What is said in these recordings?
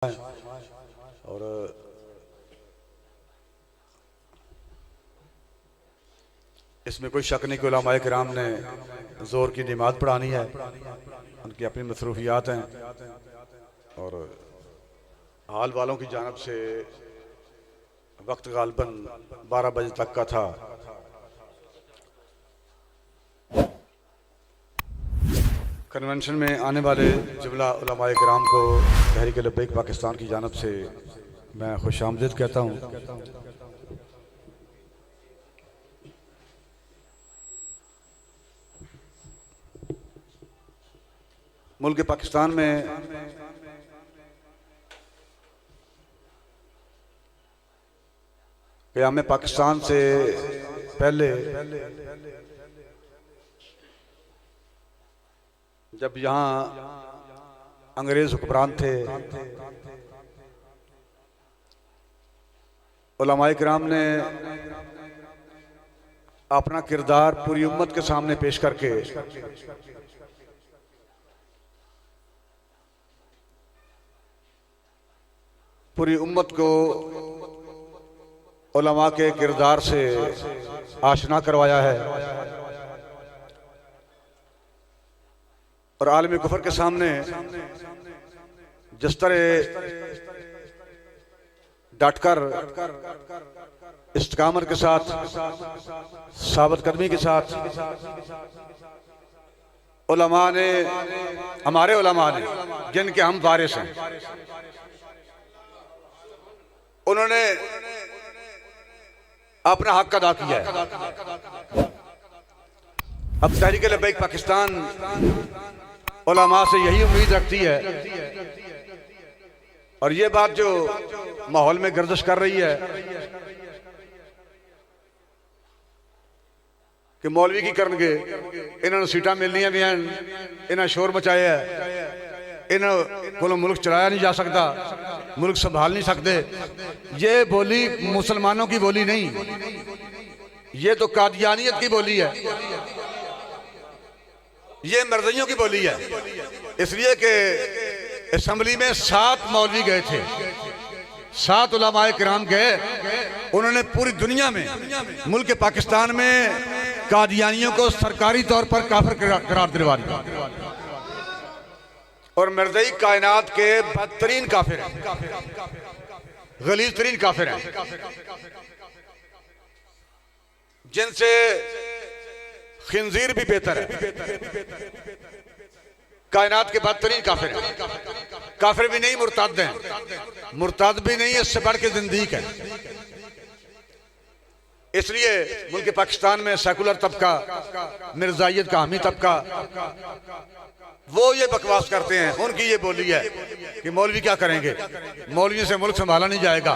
और इसमें कोई शक नहीं कि उलमाए किराम ने ज़ोर की नमाज पढ़ानी है, उनकी अपनी मसरूफियात हैं। और हाल वालों की जानब से वक्त गालबन 12 बजे तक का था। कन्वेंशन में आने वाले जुमला उलमाए किराम को तहरीक लब्बैक पाकिस्तान की जानब से मैं खुशामदीद कहता हूँ। मुल्क पाकिस्तान में क़याम पाकिस्तान से पहले जब यहाँ अंग्रेज हुक्मरान थे, उलमाए किराम ने अपना किरदार पूरी उम्मत के सामने पेश करके पूरी उम्मत को उलमा के किरदार से आशना करवाया है। और आलमी कुफर के सामने जिस तरह डटकर इस्तिकामत के साथ, साबित कदमी के साथ उलमा ने, हमारे उलमा ने, जिनके हम वारिस हैं, उन्होंने अपना हक अदा किया है। अब तहरीक लब्बैक पाकिस्तान उलमा से यही उम्मीद रखती है, और ये बात जो माहौल में गर्दिश कर रही है कि मौलवी की करनगे, इन्होंने सीटां मिलनियां भी हैं, इन्हें शोर मचाया है, इन्हें को मुल्क चलाया नहीं जा सकता, मुल्क संभाल नहीं सकते। ये बोली मुसलमानों की बोली नहीं, ये तो कादियानियत की बोली है, ये मर्जियों की बोली है। इसलिए कि असेंबली में 7 मौलवी गए थे, 7 उलमाए किराम गए, उन्होंने पूरी दुनिया में, मुल्क पाकिस्तान में कादियानियों को सरकारी तौर पर काफिर करार दिलवा दिया, और मर्ज़ई कायनात के बदतरीन काफिर हैं, गलीज़ तरीन काफिर हैं, जिनसे खिंजीर भी बेहतर है। कायनात के बदतरीन काफिर हैं, काफिर भी नहीं मुर्ताद हैं, मुर्ताद भी नहीं, इससे बढ़ के जिंदीक है। इसलिए मुल्क पाकिस्तान में सेकुलर तबका, मिर्जाइयत का हामी तबका, वो ये बकवास करते हैं। उनकी ये बोली है कि मौलवी क्या करेंगे, मौलवी से मुल्क संभाला नहीं जाएगा।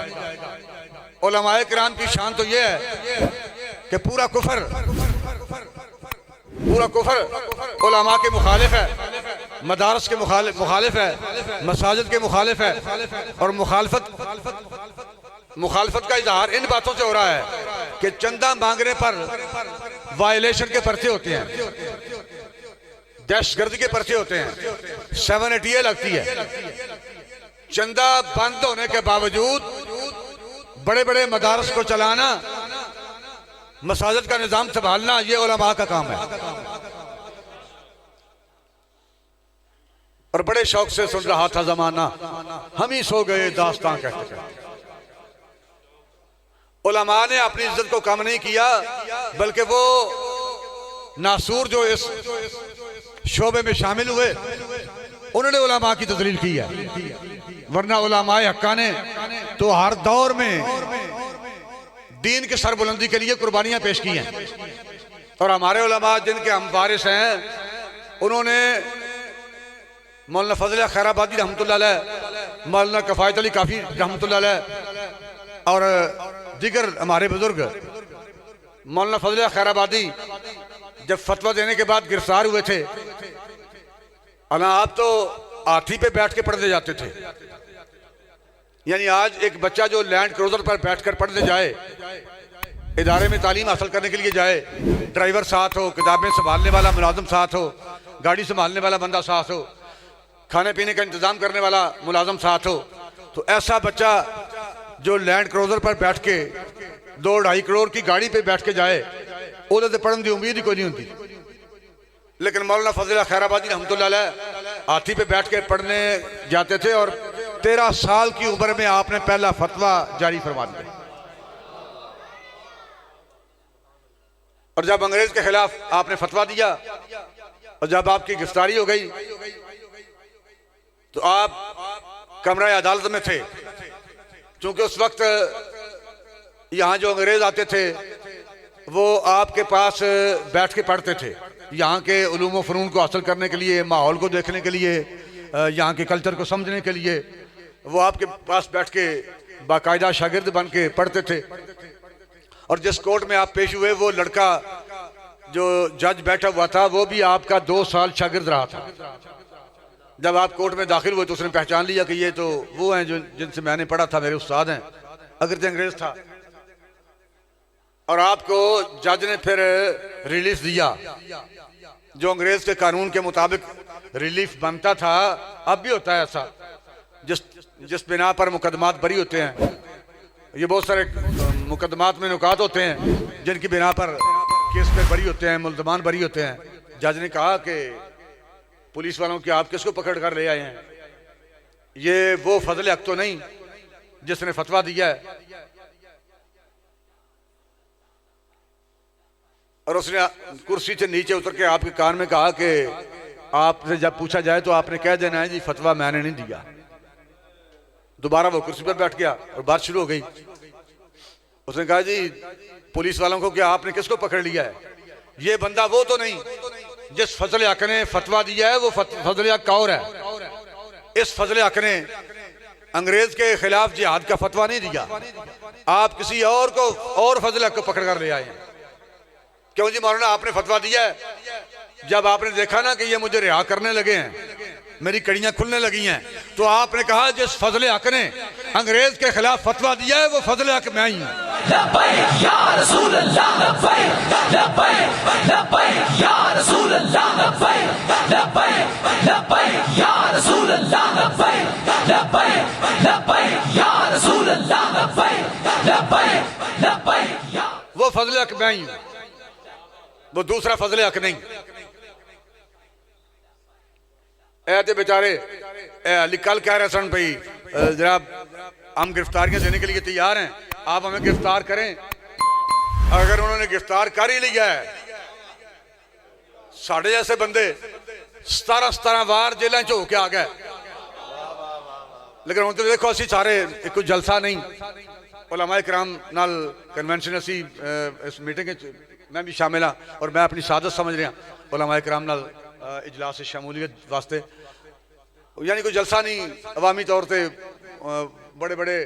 उलमाए किराम की शान तो ये है कि पूरा कुफर उलमा के मुखालिफ है, मदारस के मुखालिफ है, मसाजिद के मुखालिफ है, और मुखालफत का इजहार इन बातों से हो रहा है कि चंदा मांगने पर वायलेशन के पर्चे होते हैं, दहशतगर्दी के पर्चे होते हैं, 780 लगती है। चंदा बंद होने के बावजूद बड़े बड़े मदारस को चलाना, मसाजिद का निजाम संभालना, ये उलमा का काम है। और बड़े शौक से सुन रहा था जमाना, हम ही सो गए दास्तां कहते। उलमा ने अपनी इज्जत को कम नहीं किया, बल्कि वो नासूर जो इस शोबे में शामिल हुए, उन्होंने उलमा की तजलील की है। वरना उलमाए हक्का ने तो हर दौर में दीन के सरबुलंदी के लिए कुर्बानियां पेश की हैं। और हमारे उलमा जिनके हम वारिस हैं, उन्होंने मौलाना फजल खैराबादी रहमतुल्लाह अलैह, मौलाना कफायत अली काफी रहमतुल्लाह अलैह, और दिगर हमारे बुजुर्ग, मौलाना फजल खैराबादी जब फतवा देने के बाद गिरफ्तार हुए थे, आप तो हाथी पे बैठ के पढ़ने जाते थे। यानी आज एक बच्चा जो लैंड क्रूजर पर बैठकर पढ़ने जाए, इदारे में तालीम हासिल करने के लिए जाए, ड्राइवर साथ हो, किताबें संभालने वाला मुलाजिम साथ हो, गाड़ी संभालने वाला बंदा साथ हो, खाने पीने का इंतजाम करने वाला मुलाजिम साथ हो, तो ऐसा बच्चा जो लैंड क्रूजर पर बैठ के 2-2.5 करोड़ की गाड़ी पे बैठ के जाए, उहदे ते पढ़न की उम्मीद ही कोई नहीं होती। लेकिन मौलाना फजल खैराबादी रहमतुल्लाह अलैह हाथी पे बैठ के पढ़ने जाते थे और 13 साल की उम्र में आपने पहला फतवा जारी फरमा दिया। और जब अंग्रेज के खिलाफ आपने फतवा दिया और जब आपकी गिरफ्तारी हो गई तो आप कमरा अदालत में थे, क्योंकि उस वक्त यहाँ जो अंग्रेज आते थे वो आपके पास बैठ के पढ़ते थे, यहाँ के उलूम व फ़नून को हासिल करने के लिए, माहौल को देखने के लिए, यहाँ के कल्चर को समझने के लिए वो आपके पास बैठ के बाकायदा शागिर्द बन के पढ़ते थे। और जिस कोर्ट में आप पेश हुए वो लड़का जो जज बैठा हुआ था वो भी आपका 2 साल शागिर्द रहा था। जब आप कोर्ट में दाखिल हुए तो उसने पहचान लिया कि ये तो वो हैं जो जिनसे मैंने पढ़ा था, मेरे उस्ताद हैं, अगर अंग्रेज था। और आपको जज ने फिर रिलीफ दिया, जो अंग्रेज के कानून के मुताबिक रिलीफ बनता था। अब भी होता है ऐसा, जिस बिना पर मुकदमात बरी होते हैं। ये बहुत सारे मुकदमात में नुकात होते हैं जिनकी बिना पर केस पे बरी होते हैं, मुल्ज़मान बरी होते हैं। जज ने कहा कि पुलिस वालों की आप किसको पकड़ कर ले आए हैं? ये वो फजल हक तो नहीं जिसने फतवा दिया है। और उसने कुर्सी से नीचे उतर के आपके कान में कहा कि आपसे जब पूछा जाए तो आपने कह देना है जी फतवा मैंने नहीं दिया। दोबारा वो कुर्सी पर बैठ गया और बात शुरू हो गई। उसने कहा जी पुलिस वालों को क्या आपने किसको पकड़ लिया है? ये बंदा वो तो नहीं जिस फजल हक ने फतवा दिया है, वो फजल हक और है। इस फजल हक ने अंग्रेज के खिलाफ जिहाद का फतवा नहीं दिया, आप किसी और को और फजल हक को पकड़ कर ले आए हैं। क्यों जी मौलाना आपने फतवा दिया है। जब आपने देखा ना कि ये मुझे रिहा करने लगे हैं, मेरी कड़ियां खुलने लगी हैं, तो आपने कहा जिस फजल हक ने अंग्रेज के खिलाफ फतवा दिया है वो फजल हक मैं ही हूं। वो फजल हक मैं ही हूं, वो दूसरा फजल हक नहीं। ऐसे बेचारे अली कल कह रहे सन भाई जनाब हम गिरफ्तारियां देने के लिए तैयार हैं, आप हमें गिरफ्तार करें। अगर उन्होंने गिरफ्तार कर ही लिया है, साढ़े जैसे बंदे 17 वार जेलों च होके आ गए। लेकिन हम तो देखो असी सारे कोई जलसा नहीं, उलमा इकराम नाल कन्वेंशन असी इस मीटिंग मैं भी शामिल हाँ और मैं अपनी सादत समझ रहा उलमा इकराम नाल इजलास शमूलियत वास्ते। यानी कोई जलसा नहीं, अवामी तौर पर बड़े बड़े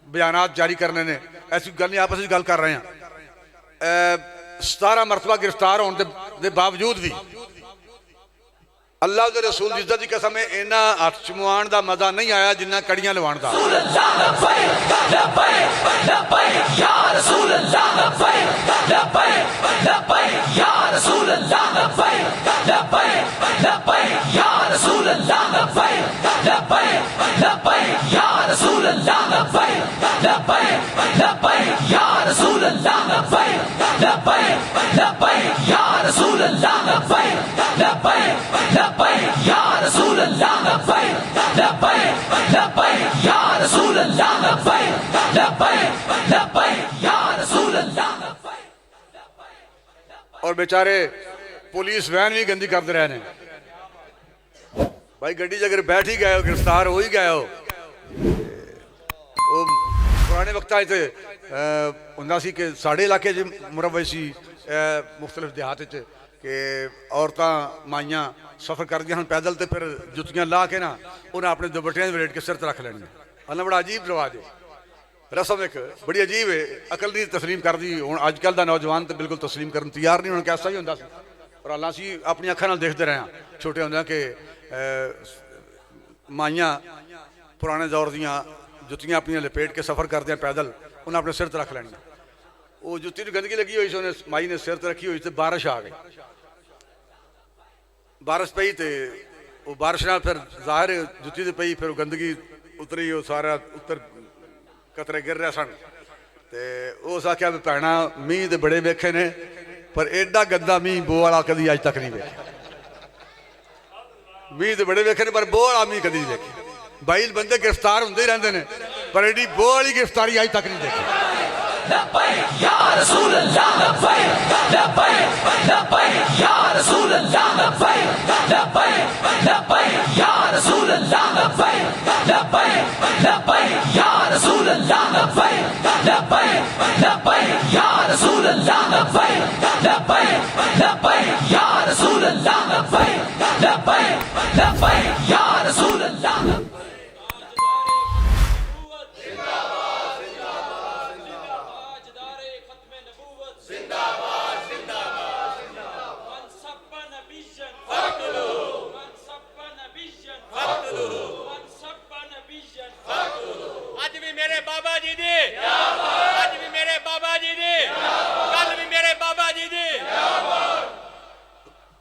बयानात जारी करने ने, ऐसी गल नहीं, आपस में गल कर रहे हैं। 17 मरतबा गिरफ्तार होने के बावजूद भी अल्लाह के रसूल की इज्जत की कसम इन्ना हथ चुमवाण का मजा नहीं आया जिन्ना कड़ियां लवाण का। और बेचारे पुलिस वैन भी गंदी करते रहे ने। भाई गड्डी च अगर बैठ ही गए हो, गिरफ्तार हो ही गए हो। पुराने वक्त होंदा सी कि साढ़े इलाके च मुरवज सी मुख्तलिफ देहात कि औरतां माइयां सफ़र कर दियां पैदल, तो फिर जुत्तियां ला के ना उन्हें अपने दुपट्टियां वलेट के सिर ते रख लेनी। अल्लाह बड़ा अजीब रिवाज है, रस्म एक बड़ी अजीब है। अकल नहीं तस्लीम कर दी। हुण अजकल का नौजवान तो बिल्कुल तस्लीम करने तैयार नहीं। हुण कैसा ही होंदा सी और अल्लाह असी अपनी अखां नाल देखते रहे हैं छोटे होंदे कि माइयां पुराने दौर दियां जुत्तियां अपनी लपेट के सफ़र करते हैं पैदल, उन्हें अपने सिर ते रख लेनी। वो जुत्ती नूं गंदगी लगी हुई सी, उन्हें माई ने सिर ते रखी हुई, तो बारिश आ गई। बारिश पई तो वो बारिश नाल फिर जाहिर जुत्ती ते पई, फिर गंदगी उतरी, वो सारा उत्तर कतरे गिर रहे सन। ते उस आख्या भी भैना मींह तो बड़े वेखे ने पर एडा गंदा मींह बो वाला कदी अज तक नहीं वेखे। मींह तो बड़े वेखे ने पर बो वाला मींह कदी नहीं वेखे। भाई बंदे गिरफ्तार होंदे ही रहंदे ने पर एडी बो वाली गिरफ्तारी अज तक नहीं देखी।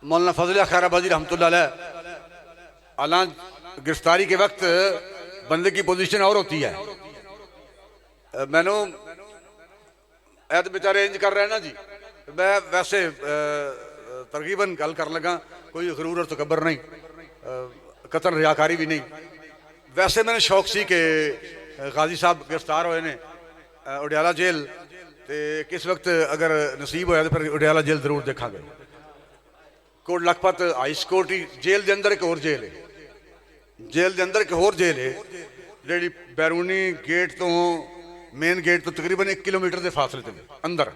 मौलाना फजल खैराबादी रहमतुल्लाह अलैह, हालां गिरफ्तारी के वक्त बंदे की पोजीशन और होती है। मैनू ऐद बेचारे इंज कर रहे हैं ना जी, मैं वैसे तरकीबन गल कर लगा, कोई गरूर और तकबर नहीं, कतल रियाकारी भी नहीं। वैसे मैंने शौक सी कि गाजी साहब गिरफ्तार होए ने उडियाला जेल, तो किस वक्त अगर नसीब होया तो फिर उडियाला जेल जरूर देखांगे। Kot Lakhpat high security jail के अंदर एक होर जेल है, जेल के अंदर एक होर जेल है जी बैरूनी गेट तो मेन गेट तो तकरीबन 1 किलोमीटर के फासले से अंदर,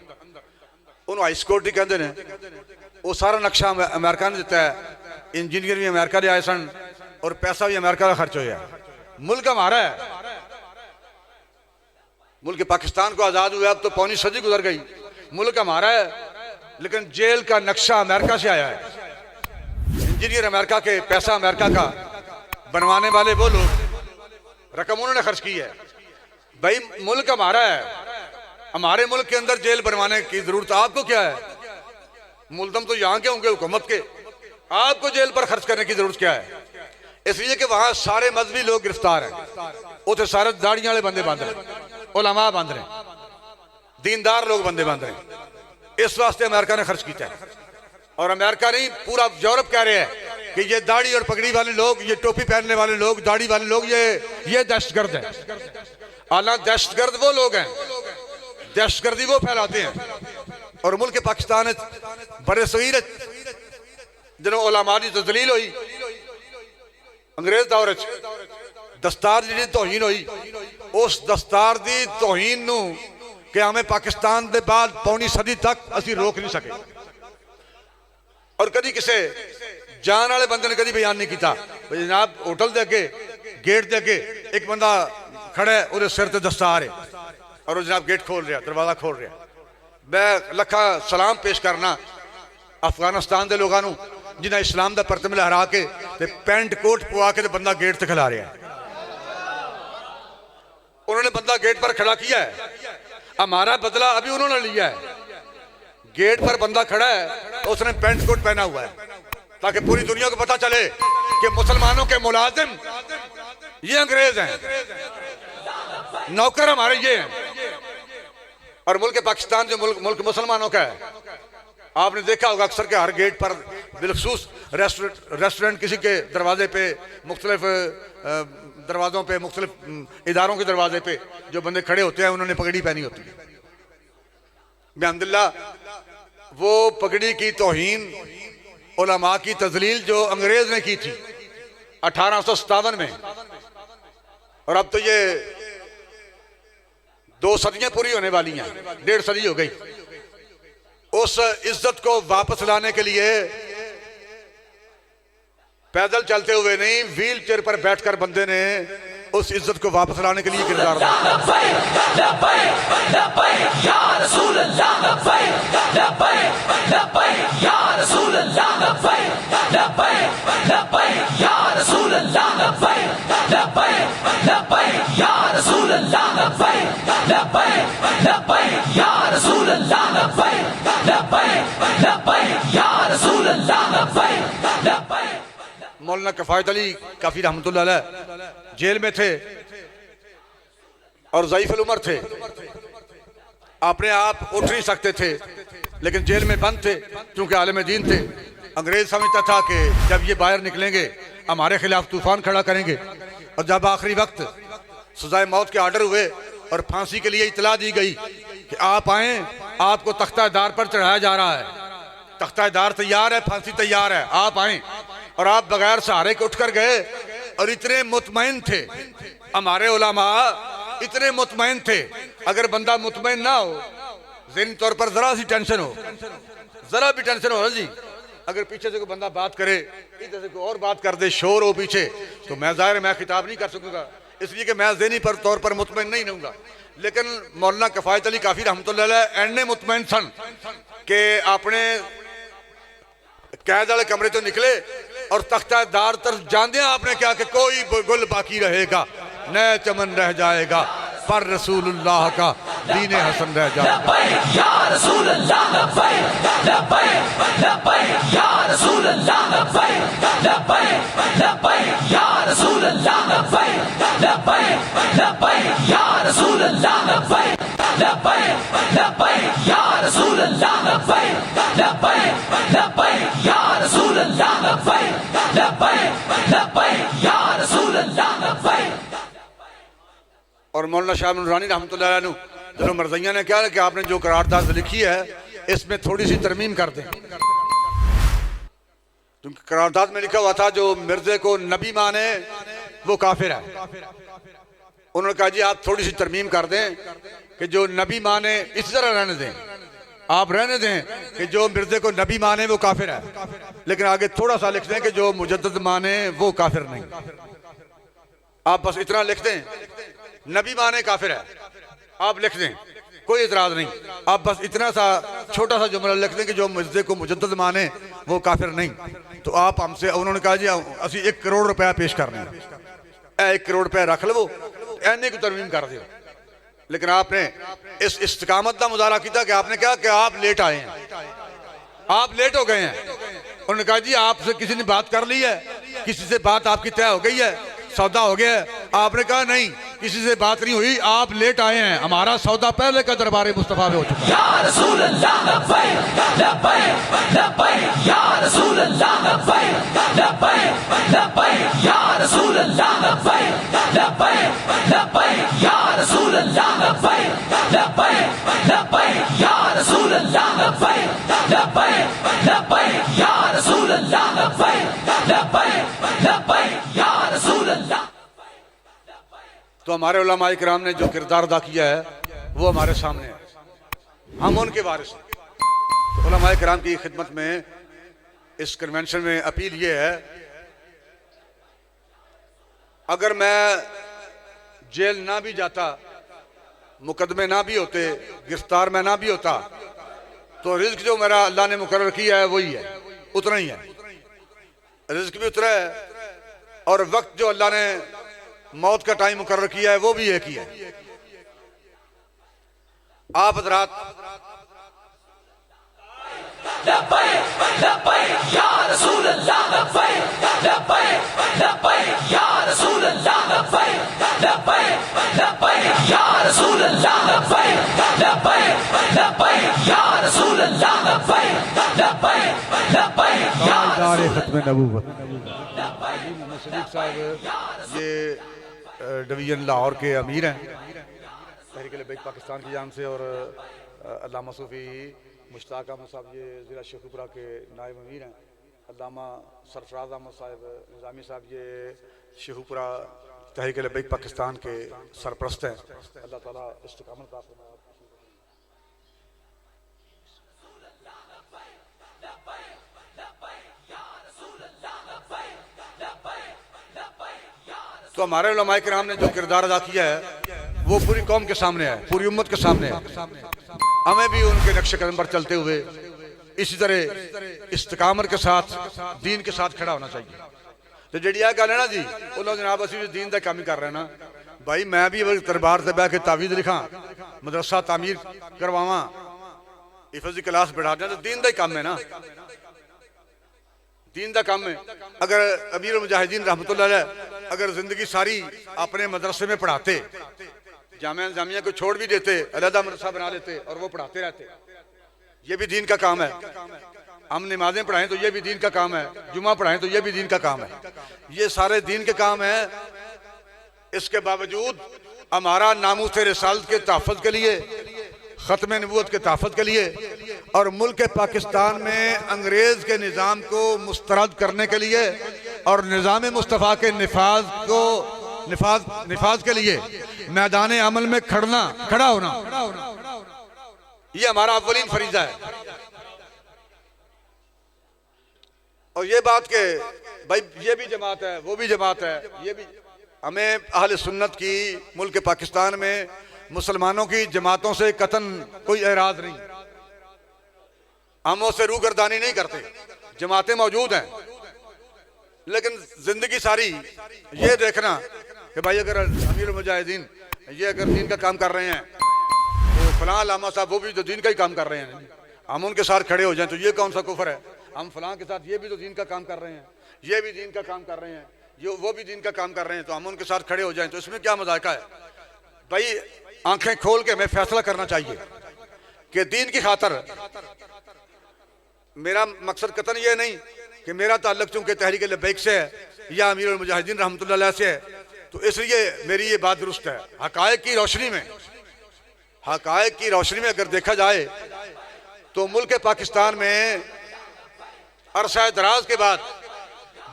उन्होंने हाई सिक्योरिटी कहते हैं। वो सारा नक्शा अमेरिका ने दिता है, इंजीनियर भी अमेरिका के आए सन और पैसा भी अमेरिका का खर्च होया। मुल्क हमारा है, मुल्क पाकिस्तान को आज़ाद हुआ अब तो पौनी सदी गुजर गई, मुल्क हमारा है लेकिन जेल का नक्शा अमेरिका से आया है। इंजीनियर अमेरिका के, पैसा अमेरिका का, बनवाने वाले वो लोग, रकम उन्होंने खर्च की है। भाई मुल्क हमारा है, हमारे मुल्क के अंदर जेल बनवाने की जरूरत आपको क्या है? मुल्ज़म तो यहाँ के होंगे हुकूमत के, आपको जेल पर खर्च करने की जरूरत क्या है? इसलिए कि वहां सारे मजहबी लोग गिरफ्तार हैं, उसे सारे दाड़ियां वाले बंदे बंद रहे, उलमा बंद रहे, दीनदार लोग बंदे बंद रहे। इस वास्ते अमेरिका ने खर्च किया है। और अमेरिका नहीं, पूरा यूरोप कह रहे हैं कि ये दाढ़ी और पगड़ी वाले लोग, ये टोपी पहनने वाले लोग, दाढ़ी वाले लोग, ये दहशतगर्द है। हालांकि दहशतगर्द वो लोग हैं, दहशतगर्दी वो फैलाते हैं। और मुल्क पाकिस्तान बड़े सगीर जिन्हों उलमा की तजलील हुई अंग्रेज दौर दस्तार जी तोहीन हुई, उस दस्तार की तोहीन नूं कि हमें पाकिस्तान के बाद पौनी सदी तक असी रोक नहीं सके। और कभी किसी जान वाले बंदे ने कभी बयान नहीं किया जनाब होटल के अगे गेट के अगे एक बंदा खड़ा है, उसके सिर ते दस्तार है और जनाब गेट खोल रहा, दरवाजा खोल रहा। मैं लखा सलाम पेश करना अफगानिस्तान के लोगों को जिन्हें इस्लाम का परतम लहरा के पैंट कोट पवा के बंदा गेट से खिला रहा है। उन्होंने बंदा गेट पर खड़ा किया है, हमारा बदला अभी उन्होंने लिया है। गेट पर बंदा खड़ा है, उसने पैंट कोट पहना हुआ है ताकि पूरी दुनिया को पता चले कि मुसलमानों के मुलाजिम ये अंग्रेज हैं, नौकर हमारे ये हैं। और मुल्क पाकिस्तान जो मुल्क मुसलमानों का है, आपने देखा होगा अक्सर के हर गेट पर बिलखसूस रेस्टोरेंट किसी के दरवाजे पे, मुख्तलिफ दरवाज़ों पे, मुख्तलिफ इदारों के दरवाजे पे जो बंदे खड़े होते हैं उन्होंने पगड़ी पहनी होती है। अल्हम्दुलिल्लाह वो पगड़ी की तौहीन उलमा की तजलील जो अंग्रेज ने की थी 1857 में, और अब तो ये 2 सदियां पूरी होने वाली हैं, 1.5 सदी हो गई। उस इज्जत को वापस लाने के लिए पैदल चलते हुए नहीं, व्हील चेयर पर बैठकर बंदे ने उस इज्जत को वापस लाने के लिए किरदार मौलाना मौलाना किफ़ायत अली काफ़ी रहमतुल्लाह अलैह जेल में थे और ज़ईफ़ुल उमर थे, अपने आप उठ नहीं सकते थे, लेकिन जेल में बंद थे क्योंकि आलिम दीन थे। अंग्रेज समझता था कि जब ये बाहर निकलेंगे हमारे खिलाफ तूफान खड़ा करेंगे, और जब आखिरी वक्त सजाए मौत के आर्डर हुए और फांसी के लिए इतला दी गई कि आप आए, आपको तख्ता दार पर चढ़ाया जा रहा है, तख्ता दार तैयार है, फांसी तैयार है, आप आए, और आप बगैर सहारे के उठकर गए और इतने मुतमईन थे। हमारे उलमा इतने मुतमईन थे, अगर बंदा मुतमईन ना हो, ज़हनी तौर पर जरा सी टेंशन हो, जरा भी टेंशन हो जी, अगर पीछे से कोई बंदा बात करे, इधर से कोई और बात कर दे, शोर हो पीछे, तो मैं जाहिर मैं खिताब नहीं कर सकूंगा, इसलिए कि मैं ज़हनी पर तौर पर मुतमईन नहीं रहूंगा। लेकिन मौलाना किफ़ायत अली काफ़ी रहमतुल्लाह अलैह एने मुतमईन सन कि अपने कैद वाले कमरे तो निकले और तख्ता दार तरफ जाते हैं, आपने क्या कि कोई गुल बाकी रहेगा, न चमन रह जाएगा, पर रसूलुल्लाह का दीन हसन रह जाएगा। और मौलाना शाह नूरानी रहमतुल्लाह अलैह जरो मरज़ैया ने कहा कि आपने जो करारदाद लिखी है इसमें थोड़ी सी तरमीम कर दें, क्योंकि करारदाद में लिखा हुआ था जो मिर्जे को नबी माने वो काफिर है। उन्होंने कहा जी आप थोड़ी सी तरमीम कर दें कि जो नबी माने इस तरह रहने दें, आप रहने दें कि जो मिर्जे को नबी माने वो काफिर है, लेकिन आगे थोड़ा सा लिख दें कि जो मुजद्दिद माने वो काफिर नहीं। आप बस इतना लिख दें, नबी माने काफिर है, आप लिख दें, कोई इतराज नहीं। आप बस इतना सा छोटा सा जुमला लिख दें कि जो मिर्जे को मुजद्दिद माने वो काफिर नहीं, तो आप हमसे, उन्होंने कहा जी असी 1 करोड़ रुपया पेश करने, 1 करोड़ रुपया रख लो, एने की तरमीम कर दो। लेकिन आपने इस इस्तिकामत का मुजाहरा किया कि आपने कहा कि आप लेट आए हैं, आप लेट हो गए हैं। उन्होंने कहा जी आपसे किसी ने बात कर ली है, किसी से बात आपकी तय हो गई है, सौदा हो गया है। आपने कहा नहीं, किसी से बात नहीं हुई, आप लेट आए हैं, हमारा सौदा पहले का दरबार मुस्तफा में हो चुका है। तो हमारे उलमा इकराम ने जो किरदार अदा किया है वो हमारे सामने है, हम उनके वारिस हैं। तो उलमा इकराम की खिदमत में इस कन्वेंशन में अपील ये है, अगर मैं जेल ना भी जाता, मुकदमे ना भी होते, गिरफ्तार में ना भी होता, तो रिज्क जो मेरा अल्लाह ने मुकर्रर किया है वही है, उतना ही है, रिज्क भी उतना है, और वक्त जो अल्लाह ने मौत का टाइम मुकर्रर किया है वो भी एक ही है। आप हज़रात ये डिवीज़न लाहौर के अमीर हैं तहरीक लब्बैक पाकिस्तान की जान से, और अल्लामा सूफ़ी मुश्ताक अहमद साहब ये ज़िला शेखुपुरा के नायब अमीर हैं, अल्लामा सरफराज अहमद साहब निज़ामी साहब ये शेखुपुरा तहरीक लब्बैक पाकिस्तान के सरपरस्त हैं। अल्लाह ताला इस्तिकामत अता फरमाए। तो हमारे उलमा किराम ने जो किरदार अदा किया है वो पूरी कौम के सामने है, पूरी उम्मत के सामने है। हमें भी उनके नक्शे कदम पर चलते हुए इसी तरह इस्तिकामत के साथ, दीन के साथ खड़ा होना चाहिए। तो जी गल है ना जी, बोलो जनाब असी भी दीन का काम ही कर रहे हैं ना भाई, मैं भी दरबार से बह के तावीज़ लिखा, मदरसा तामीर करवावा, हिफज़ की क्लास बढ़ा दें, तो दीन का ही काम है ना। दीन का काम है। अगर अमीर मुजाहिदीन रहमतुल्लाह अलैह अगर जिंदगी सारी अपने मदरसे में पढ़ाते, जामिया को छोड़ भी देते, अलहदा मदरसा बना लेते और वो पढ़ाते रहते, ये भी दीन का काम है। हम नमाजें पढ़ाएं तो ये भी दीन का काम है, जुमा पढ़ाएं तो ये भी दीन का काम है, ये सारे दीन के काम है। इसके बावजूद हमारा नामूस रिसालत के तहफ़्फ़ुज़ के लिए, ख़त्म नबूवत के तहफ़्फ़ुज़ के लिए और मुल्क पाकिस्तान में अंग्रेज़ के निज़ाम को मुस्तरद करने के लिए और निज़ाम मुस्तफ़ा के निफाज के लिए मैदान अमल में खड़ा होना, ये हमारा अव्वलीन फरीज़ा है। और ये बात के भाई ये भी जमात है, वो भी जमात है, ये भी हमें अहले सुन्नत की मुल्क पाकिस्तान में मुसलमानों की जमातों से कतन कोई एराज नहीं, हम उससे रूगर्दानी नहीं करते, जमातें मौजूद हैं। लेकिन जिंदगी सारी ये देखना कि भाई अगर अमीर मुजाहिदीन ये अगर दीन का काम कर रहे हैं तो फलां अल्लामा साहब वो भी तो दीन का ही काम कर रहे हैं, हम उनके साथ खड़े हो जाएं तो ये कौन सा कुफर है। हम फलां के साथ ये भी तो दीन का काम कर रहे हैं, ये भी दीन का काम कर रहे हैं, ये वो भी दीन का काम कर रहे हैं, तो हम उनके साथ खड़े हो जाएं तो इसमें क्या मजाका है। भाई आंखें खोल के हमें फैसला करना चाहिए कि दीन की खातर मेरा मकसद कतन ये नहीं कि मेरा ताल्लुक चूंकि तहरीक लब्बैक से है या अमीरुल मुजाहिदीन रहमतुल्लाह अलैह से है तो इसलिए मेरी ये बात दुरुस्त है। हकायक की रोशनी में अगर देखा जाए तो मुल्क पाकिस्तान में अरसा दराज के बाद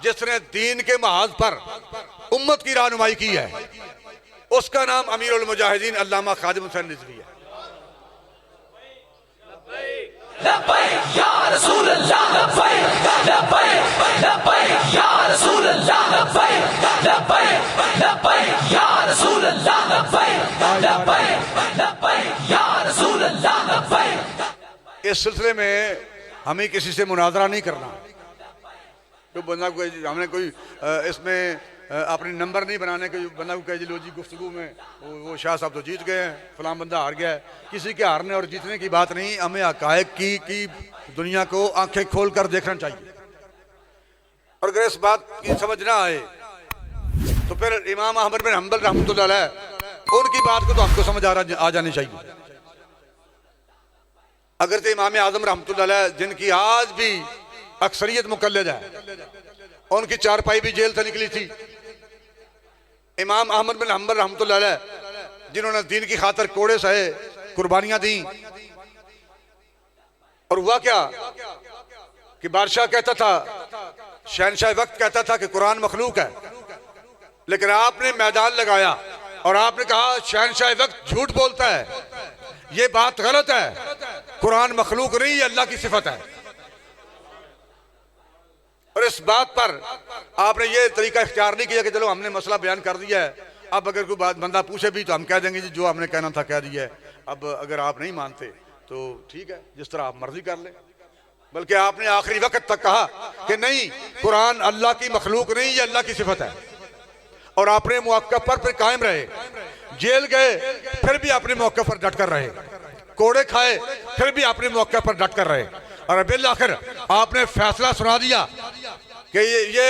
जिसने दीन के महाज पर उम्मत की रहनुमाई की है उसका नाम अमीरुल मुजाहिदीन अल्लामा खादिम हुसैन रिजवी है। इस सिलसिले में हमें किसी से मुनाजरा नहीं करना, तो बंदा कोई हमने कोई इसमें अपने नंबर नहीं बनाने के बंदा को कह लो जी गुफ्तगू में वो शाह साहब तो जीत गए हैं, फलां बंदा हार गया है। किसी के हारने और जीतने की बात नहीं, हमें हकायक की दुनिया को आंखें खोल कर देखना चाहिए। और अगर इस बात की समझ ना आए तो फिर इमाम अहमद बिन हंबल रहमतुल्लाह अलैह उनकी बात को तो हमको समझ आ जानी चाहिए। अगर तो इमाम आजम रहमतुल्लाह अलैह जिनकी आज भी अक्सरियत मुकल्लद है, उनकी चारपाई भी जेल से निकली थी। इमाम अहमद बिन हंबल रहमतुल्लाह अलैह जिन्होंने दीन की खातर कोड़े सहे, कुर्बानियां दी। और हुआ क्या कि बादशाह कहता था, शहनशाह वक्त कहता था कि कुरान मखलूक है, लेकिन आपने मैदान लगाया और आपने कहा शहनशाह वक्त झूठ बोलता है, ये बात गलत है, कुरान मखलूक नहीं, ये अल्लाह की सिफत है। और इस बात पर आपने ये तरीका इख्तियार नहीं किया कि चलो हमने मसला बयान कर दिया है, अब अगर कोई बात बंदा पूछे भी तो हम कह देंगे जी जो हमने कहना था कह दिया है, अब अगर आप नहीं मानते तो ठीक है, जिस तरह आप मर्जी कर लें। बल्कि आपने आखिरी वक्त तक कहा कि नहीं, कुरान अल्लाह की मखलूक नहीं, ये अल्लाह की सिफत है। और आपने मौके पर कायम रहे, जेल गए फिर भी अपने मौके पर डट कर रहे, कोड़े खाए फिर भी अपने मौके पर डट कर रहे, और बिल आखिर आपने फैसला सुना दिया कि ये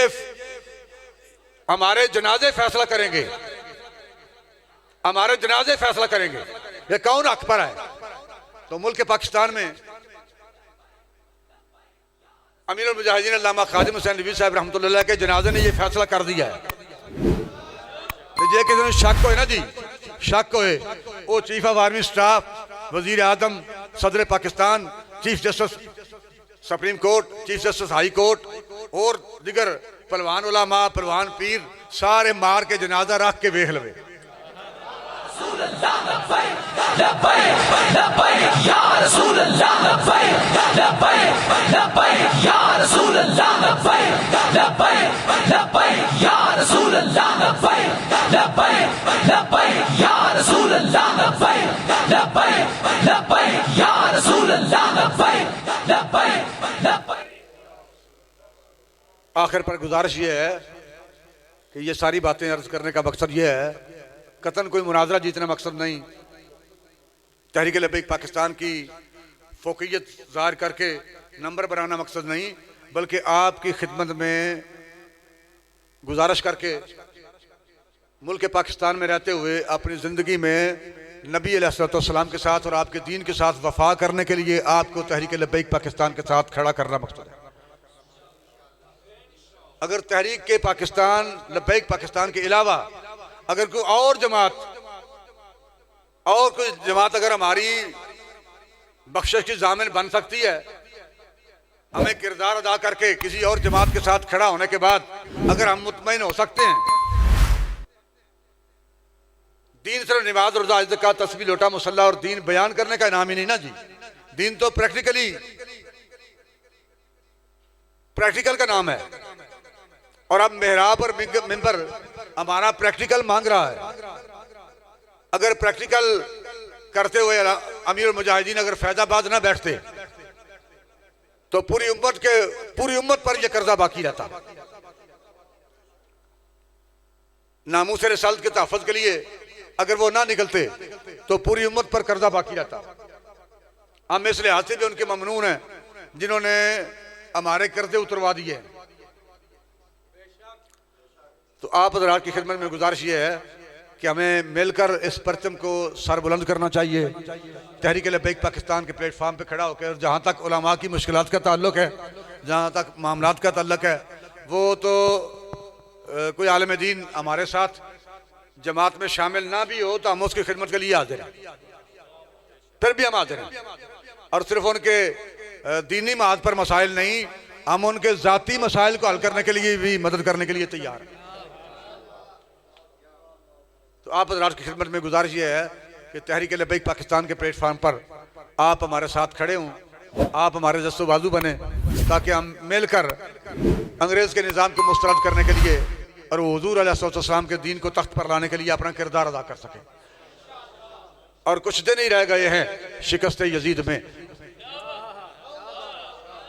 हमारे जनाजे फैसला करेंगे, हमारे जनाजे फैसला करेंगे, ये कौन हक पर है। तो मुल्क पाकिस्तान में अमीरुल मुजाहिदीन अल्लामा खादिम हुसैन रिजवी साहब रहमतुल्लाह अलैह के जनाजे ने ये फैसला कर दिया है कि जे किसी ने शक होए ना जी, शक होए, वो चीफ ऑफ आर्मी स्टाफ, वजीर आजम, सदर Pakistan, chief justice supreme court, chief justice high court और दिगर पहलवान उलमा, पहलवान पीर सारे मार के जनाजा रख के वेख लवे। आखिर पर गुजारिश ये है कि ये सारी बातें अर्ज करने का मकसद ये है, कतन कोई मुनाजरा जीतना मकसद नहीं, तहरीक लब्बैक पाकिस्तान की फोकियत ज़ाहिर करके नंबर बनाना मकसद नहीं, बल्कि आपकी खिदमत में गुजारिश करके मुल्क पाकिस्तान में रहते हुए अपनी ज़िंदगी में नबी अलैहिस्सलाम के साथ और आपके दीन के साथ वफा करने के लिए आपको तहरीक लब्बैक पाकिस्तान के साथ खड़ा करना मकसद है। अगर तहरीक के पाकिस्तान लब्बैक पाकिस्तान के अलावा अगर कोई और कोई जमात अगर हमारी बख्शिश की जामिन बन सकती है, हमें किरदार अदा करके किसी और जमात के साथ खड़ा होने के बाद अगर हम मुतमईन हो सकते हैं, दीन सिर्फ नमाज रोजा ज़कात तस्बीह लोटा मुसल्ला और दीन बयान करने का इनाम ही नहीं ना जी। दीन तो प्रैक्टिकल का नाम है और अब मेहराब और मिंबर हमारा प्रैक्टिकल मांग रहा है। अगर प्रैक्टिकल करते हुए अमीरुल मुजाहिदीन अगर फैजाबाद ना बैठते तो पूरी उम्मत पर यह कर्जा बाकी रहता। नामूस रिसालत के तहफ़्फ़ुज़ के लिए अगर वो ना निकलते तो पूरी उम्मत पर कर्जा बाकी रहता। हम इस लिहाज से भी उनके ममनून हैं जिन्होंने हमारे कर्जे उतरवा दिए। तो आप हज़रात की खिदमत में गुजारिश ये है कि हमें मिलकर इस परचम को सर बुलंद करना चाहिए। तहरीक लब्बैक पाकिस्तान के प्लेटफार्म पे खड़ा होकर जहाँ तक उलमा की मुश्किलात का ताल्लुक है, जहाँ तक मामलात का ताल्लुक है, वो तो कोई आलिम दीन हमारे साथ जमात में शामिल ना भी हो तो हम उसकी खिदमत के लिए हाजिर हैं, फिर भी हम हाजिर हैं। और सिर्फ उनके दीनी महाज पर मसाइल नहीं, हम उनके ज़ाती मसाइल को हल करने के लिए भी मदद करने के लिए तैयार हैं। तो आप हज़रात की खिदमत में गुजारिश ये है कि तहरीक लब्बैक पाकिस्तान के प्लेटफार्म पर आप हमारे साथ खड़े हों, आप हमारे दस्तो बाजू बने, ताकि हम मिलकर अंग्रेज़ के निज़ाम को मुस्तरद करने के लिए और हुज़ूर अलैहिस्सलाम के दीन को तख्त पर लाने के लिए अपना किरदार अदा कर सकें। और कुछ दिन ही रह गए हैं शिकस्त यजीद में,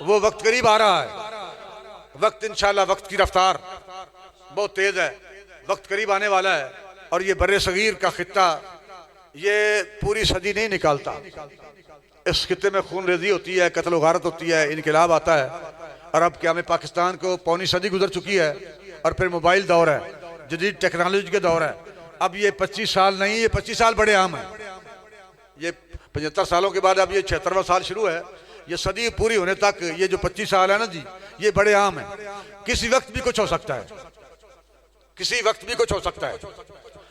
वो वक्त करीब आ रहा है। वक्त इंशाअल्लाह, वक्त की रफ्तार बहुत तेज़ है, वक्त करीब आने वाला है। और ये बर्रे सगीर का खित्ता ये पूरी सदी नहीं निकालता। इस खित्ते में खून रेजी होती है, कत्ल गारत होती है, इनकलाब आता है। और अब क्या में पाकिस्तान को पौनी सदी गुजर चुकी है और फिर मोबाइल दौर है, जदीद टेक्नोलॉजी के दौर है। अब ये 25 साल नहीं, ये 25 साल बड़े आम है। ये 75 सालों के बाद अब ये 76वां साल शुरू है। ये सदी पूरी होने तक ये जो 25 साल है ना जी, ये बड़े आम है। किसी वक्त भी कुछ हो सकता है, किसी वक्त भी कुछ हो सकता है।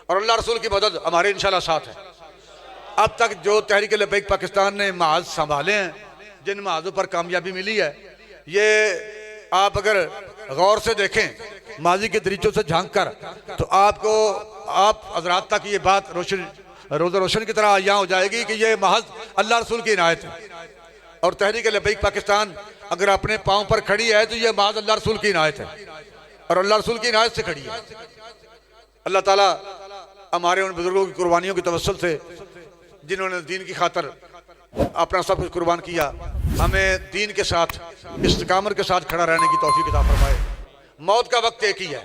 और अल्लाह रसूल की मदद हमारे इंशाल्लाह साथ है। अब तक जो तहरीक लब्बैक पाकिस्तान ने महाज संभाले हैं, जिन महाजों पर कामयाबी मिली है, ये आप अगर गौर से देखें, माजी के दरीचों से झांक कर, तो आपको आप हजरात तक ये बात रोशन की तरह यहाँ हो जाएगी कि ये महज अल्लाह रसूल की इनायत है। और तहरीक लब्बैक पाकिस्तान अगर अपने पाँव पर खड़ी है तो ये महज अल्लाह रसूल की इनायत है और अल्लाह रसूल की इनायत से खड़ी है। अल्लाह ताला हमारे उन बुजुर्गों की कुर्बानियों की तवस्सुल से जिन्होंने दीन की खातर अपना सब कुछ कुर्बान किया, हमें दीन के साथ इस्तिकामत के साथ खड़ा रहने की तौफीक अता फरमाए। मौत का वक्त एक ही है,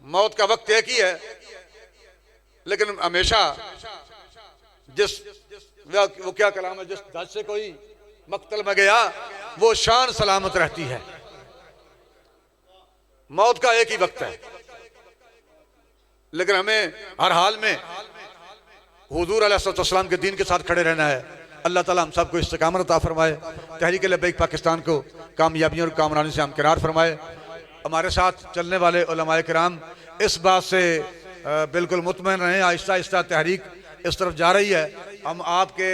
मौत का वक्त एक ही है, लेकिन हमेशा वो क्या कलाम है, जिस धज से कोई मक्तल में गया वो शान सलामत रहती है। मौत का एक ही वक्त है, लेकिन हमें हर हाल में हुजूर अलैहिस्सलाम के दीन के साथ खड़े रहना है। अल्लाह ताला हम सबको इस्तिकामत अता फरमाए, तहरीक लब्बैक पाकिस्तान को कामयाबियों और कामरानी से हमकिनार फरमाए। हमारे साथ चलने वाले उलमाए किराम इस बात से बिल्कुल मुतमईन रहें, आहिस्ता आहिस्ता तहरीक इस तरफ जा रही है। हम आपके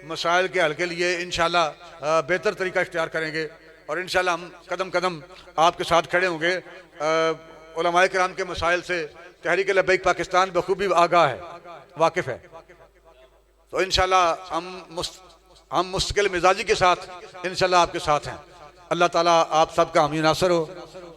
मसाइल के हल के लिए इंशाअल्लाह बेहतर तरीका इख्तियार करेंगे और इंशाअल्लाह हम कदम कदम आपके साथ खड़े होंगे। उलमाए किराम के मसाइल से तहरीक लब्बैक पाकिस्तान बखूबी आगाह है, वाकिफ़ है। तो इंशाअल्लाह हम मुस्तकिल मिजाजी के साथ इंशाअल्लाह आपके साथ हैं। अल्लाह ताला आप सबका हामी नासर हो।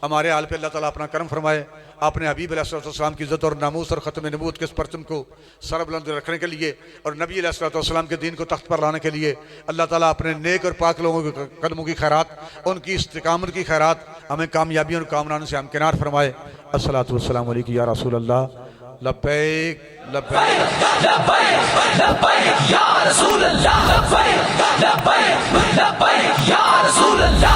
हमारे हाल पे अल्लाह ताला अपना करम फरमाए। आपने हबीब अलैहिस्सलाम की इज़्ज़त और नामूस और ख़त्म नबूवत के इस परचम को सरबुलंद रखने के लिए और नबी अलैहिस्सलाम के दीन को तख्त पर लाने के लिए अल्लाह ताला अपने नेक और पाक लोगों के कदमों की खैरात, उनकी इस्तिकामत की खैरात, हमें कामयाबी और कामरानी से हमकिनार फरमाए। अस्सलातु वस्सलामु अलैका या रसूल अल्लाह। लब्बैक लब्बैक लब्बैक लब्बैक या रसूल अल्लाह। लब्बैक लब्बैक लब्बैक या रसूल अल्लाह।